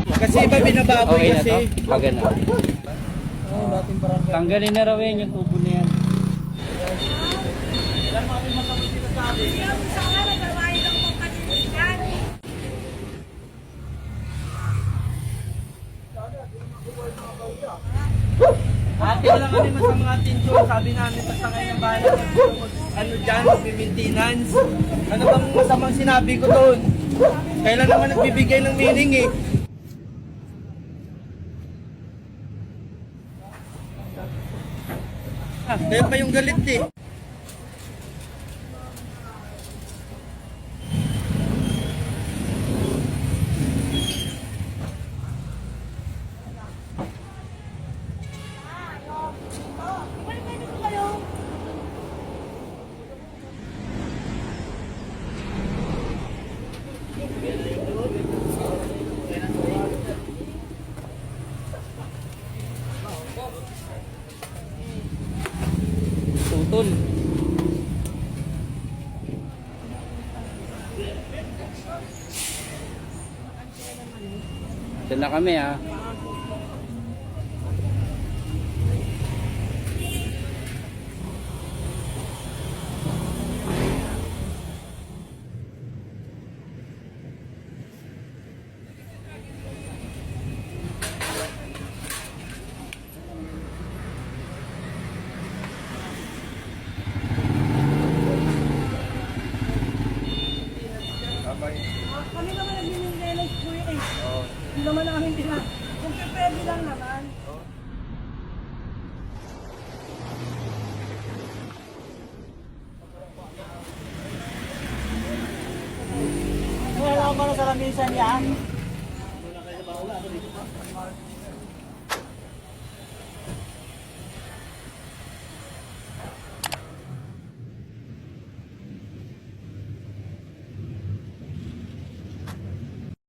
Kasi iba binababoy Okay na kasi. to? Pag ano. Tanggalin na raw yan yung tubo na yan. Ate, wala kami masamang atensyon. Sabi namin pasangay ng bahay na ano dyan, mag-maintenance. Ano bang masamang sinabi ko doon? Kailan naman nagbibigay ng meaning eh. Kaya pa yung galit eh. Tutol. Diyan na kami ha. Kami naman nag-realize po yun eh. Hindi naman namin kung pwede lang naman. Wala ka ba na sa lamisan yan?